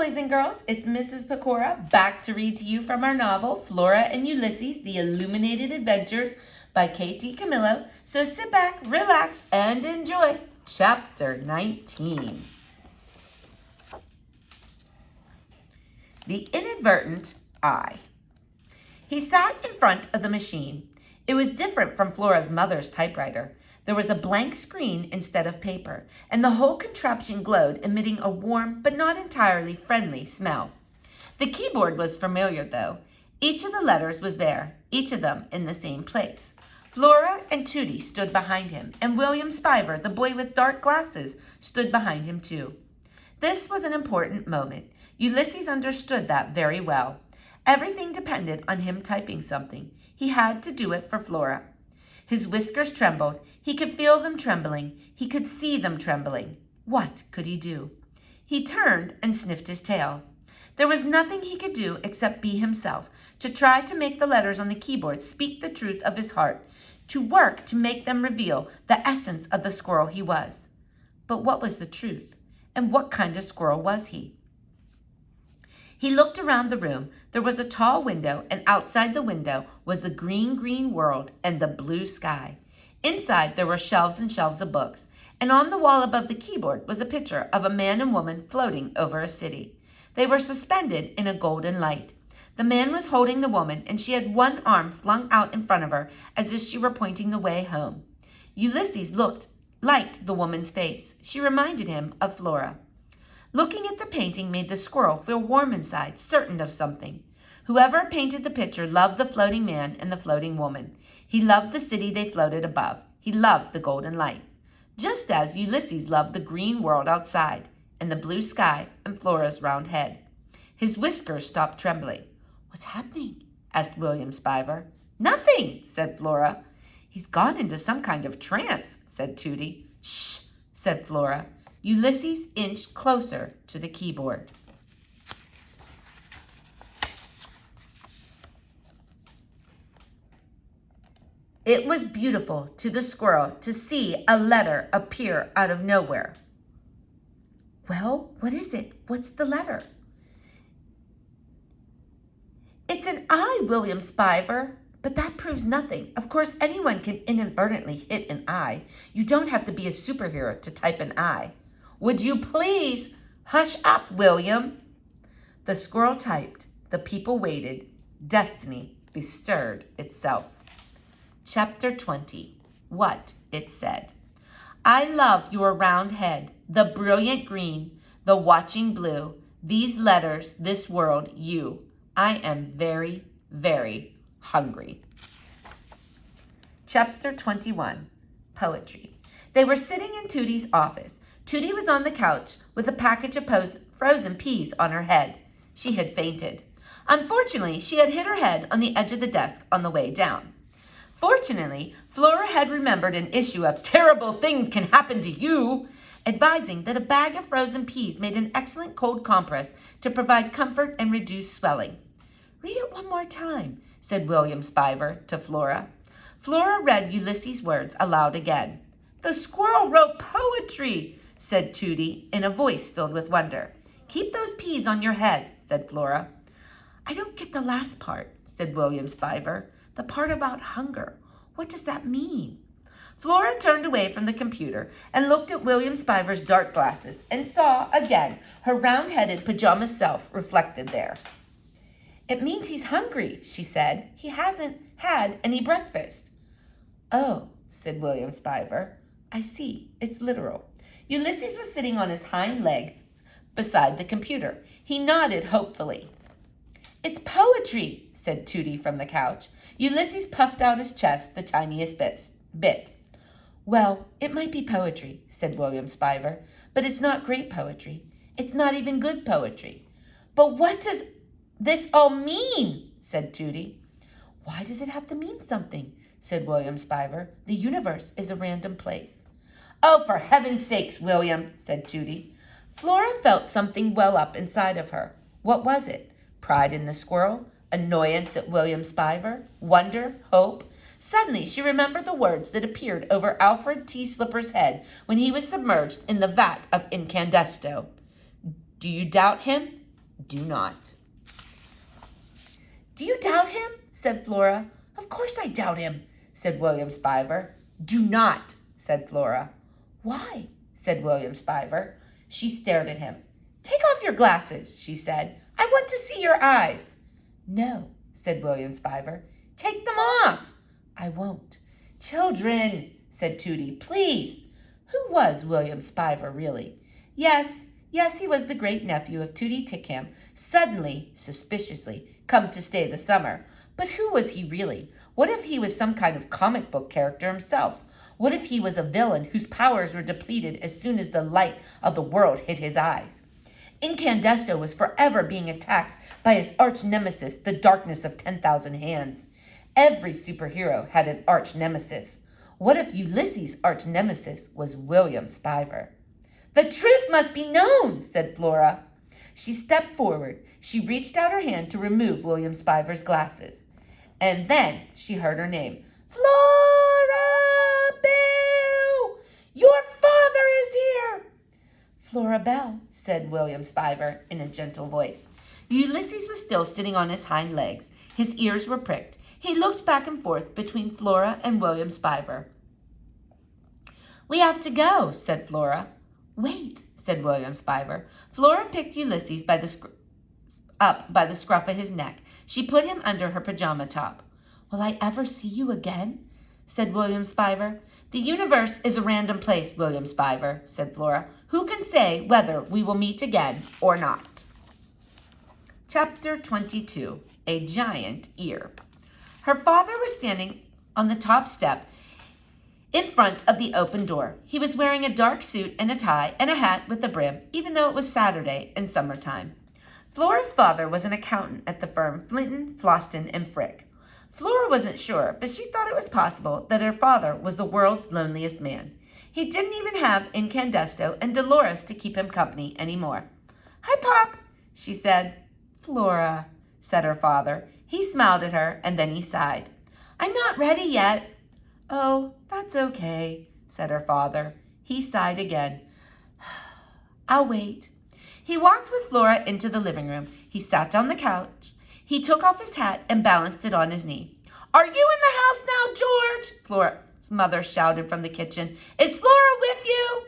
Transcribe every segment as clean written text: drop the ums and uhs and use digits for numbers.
boys and girls. It's Mrs. Pecora back to read to you from our novel, Flora and Ulysses, The Illuminated Adventures by K.T. Camillo. So sit back, relax, and enjoy Chapter 19. The Inadvertent Eye. He sat in front of the machine. It was different from Flora's mother's typewriter. There was a blank screen instead of paper, and the whole contraption glowed, emitting a warm but not entirely friendly smell. The keyboard was familiar, though. Each of the letters was there, each of them in the same place. Flora and Tootie stood behind him, and William Spiver, the boy with dark glasses, stood behind him too. This was an important moment. Ulysses understood that very well. Everything depended on him typing something. He had to do it for Flora. His whiskers trembled. He could feel them trembling. He could see them trembling. What could he do? He turned and sniffed his tail. There was nothing he could do except be himself, to try to make the letters on the keyboard speak the truth of his heart, to work to make them reveal the essence of the squirrel he was. But what was the truth? And what kind of squirrel was he? He looked around the room. There was a tall window, and outside the window was the green world and the blue sky. Inside, there were shelves and shelves of books, and on the wall above the keyboard was a picture of a man and woman floating over a city. They were suspended in a golden light. The man was holding the woman, and she had one arm flung out in front of her as if she were pointing the way home. Ulysses liked the woman's face. She reminded him of Flora. Looking at the painting made the squirrel feel warm inside, certain of something. Whoever painted the picture loved the floating man and the floating woman. He loved the city they floated above. He loved the golden light, just as Ulysses loved the green world outside and the blue sky and Flora's round head. His whiskers stopped trembling. "What's happening?" asked William Spiver. "Nothing," said Flora. "He's gone into some kind of trance," said Tootie. "Shh," said Flora. Ulysses inched closer to the keyboard. It was beautiful to the squirrel to see a letter appear out of nowhere. "Well, what is it? What's the letter?" "It's an I, William Spiver. But that proves nothing. Of course, anyone can inadvertently hit an I. You don't have to be a superhero to type an I." "Would you please hush up, William?" The squirrel typed. The people waited. Destiny bestirred itself. Chapter 20. What it said. "I love your round head, the brilliant green, the watching blue, these letters, this world, you. I am very, very hungry." Chapter 21. Poetry. They were sitting in Tootie's office. Tootie was on the couch with a package of frozen peas on her head. She had fainted. Unfortunately, she had hit her head on the edge of the desk on the way down. Fortunately, Flora had remembered an issue of Terrible Things Can Happen to You, advising that a bag of frozen peas made an excellent cold compress to provide comfort and reduce swelling. "Read it one more time," said William Spiver to Flora. Flora read Ulysses' words aloud again. "The squirrel wrote poetry," said Tootie in a voice filled with wonder. "Keep those peas on your head," said Flora. "I don't get the last part," said William Spiver. "The part about hunger. What does that mean?" Flora turned away from the computer and looked at William Spiver's dark glasses and saw again her round-headed pajama self reflected there. "It means he's hungry," she said. "He hasn't had any breakfast." "Oh," said William Spiver. "I see. It's literal." Ulysses was sitting on his hind legs beside the computer. He nodded hopefully. "It's poetry," said Tootie from the couch. Ulysses puffed out his chest the tiniest bit. "Well, it might be poetry," said William Spiver, "but it's not great poetry. It's not even good poetry." "But what does this all mean?" said Tootie. "Why does it have to mean something?" said William Spiver. "The universe is a random place." "Oh, for heaven's sakes, William," said Tootie. Flora felt something well up inside of her. What was it? Pride in the squirrel? Annoyance at William Spiver? Wonder? Hope? Suddenly she remembered the words that appeared over Alfred T. Slipper's head when he was submerged in the vat of incandesto. "Do you doubt him? do not. Do you doubt him? Said Flora. Of course I doubt him, said William Spiver. Do not, said Flora. Why? Said William Spiver. She stared at him. Take off your glasses, she said. I want to see your eyes. No, said William Spiver. Take them off. I won't. Children, said Tootie, please. Who was William Spiver, really? Yes, he was the great-nephew of Tootie Tickham, suddenly, suspiciously, come to stay the summer. But who was he really? What if he was some kind of comic book character himself? What if he was a villain whose powers were depleted as soon as the light of the world hit his eyes? Incandesto was forever being attacked by his arch-nemesis, the darkness of 10,000 hands. Every superhero had an arch-nemesis. What if Ulysses' arch-nemesis was William Spiver? The truth must be known, said Flora. She stepped forward. She reached out her hand to remove William Spiver's glasses. And then she heard her name. Flora Bell! Your father is here! Flora Bell, said William Spiver in a gentle voice. Ulysses was still sitting on his hind legs. His ears were pricked. He looked back and forth between Flora and William Spiver. We have to go, said Flora. Wait, said William Spiver. Flora picked Ulysses up by the scruff of his neck. She put him under her pajama top. Will I ever see you again? Said William Spiver. The universe is a random place, William Spiver, said Flora. Who can say whether we will meet again or not? Chapter 22, A Giant Ear. Her father was standing on the top step in front of the open door. He was wearing a dark suit and a tie and a hat with a brim, even though it was Saturday and summertime. Flora's father was an accountant at the firm Flinton, Floston, and Frick. Flora wasn't sure, but she thought it was possible that her father was the world's loneliest man. He didn't even have Incandesto and Dolores to keep him company anymore. Hi, Pop, she said. Flora, said her father. He smiled at her, and then he sighed. I'm not ready yet. Oh, that's okay, said her father. He sighed again. I'll wait. He walked with Flora into the living room. He sat on the couch. He took off his hat and balanced it on his knee. Are you in the house now, George? Flora's mother shouted from the kitchen. Is Flora with you?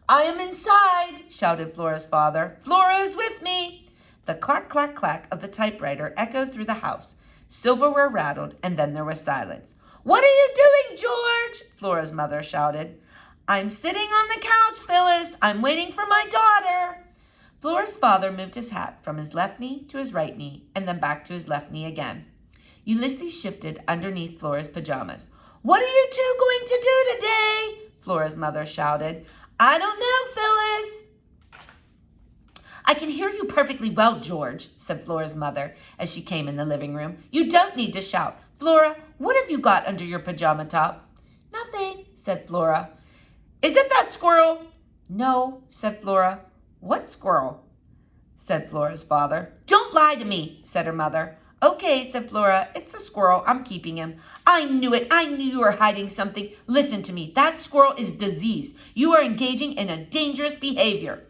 I am inside, shouted Flora's father. Flora is with me. The clack, clack, clack of the typewriter echoed through the house. Silverware rattled, and then there was silence. What are you doing, George? Flora's mother shouted. I'm sitting on the couch, Phyllis. I'm waiting for my daughter. Flora's father moved his hat from his left knee to his right knee, and then back to his left knee again. Ulysses shifted underneath Flora's pajamas. What are you two going to do today? Flora's mother shouted. I don't know, Phyllis. I can hear you perfectly well, George, said Flora's mother as she came in the living room. You don't need to shout. Flora, what have you got under your pajama top? Nothing, said Flora. Is it that squirrel? No, said Flora. What squirrel? Said Flora's father. Don't lie to me, said her mother. Okay, said Flora. It's the squirrel. I'm keeping him. I knew it. I knew you were hiding something. Listen to me. That squirrel is diseased. You are engaging in a dangerous behavior.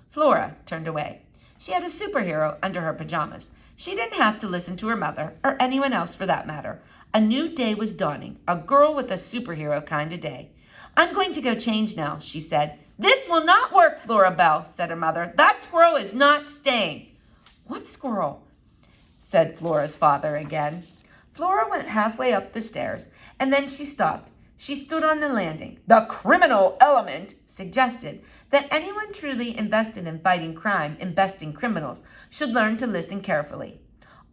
Flora turned away. She had a superhero under her pajamas. She didn't have to listen to her mother, or anyone else for that matter. A new day was dawning, a girl with a superhero kind of day. I'm going to go change now, she said. This will not work, Flora Bell, said her mother. That squirrel is not staying. What squirrel? Said Flora's father again. Flora went halfway up the stairs, and then she stopped. She stood on the landing. The criminal element suggested that anyone truly invested in fighting crime and besting criminals should learn to listen carefully.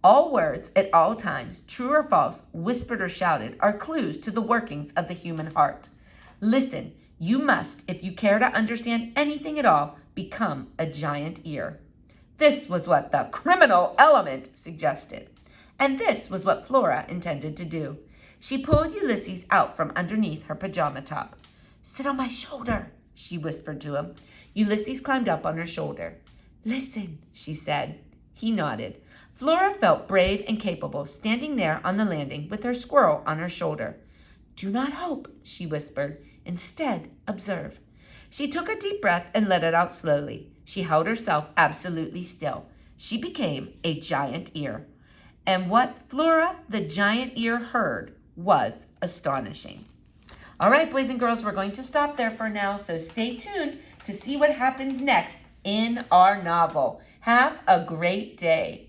All words at all times, true or false, whispered or shouted, are clues to the workings of the human heart. Listen, you must, if you care to understand anything at all, become a giant ear. This was what the criminal element suggested. And this was what Flora intended to do. She pulled Ulysses out from underneath her pajama top. Sit on my shoulder, she whispered to him. Ulysses climbed up on her shoulder. Listen, she said. He nodded. Flora felt brave and capable, standing there on the landing with her squirrel on her shoulder. Do not hope, she whispered. Instead, observe. She took a deep breath and let it out slowly. She held herself absolutely still. She became a giant ear. And what Flora the giant ear heard was astonishing. All right, boys and girls, we're going to stop there for now, so stay tuned to see what happens next in our novel. Have a great day.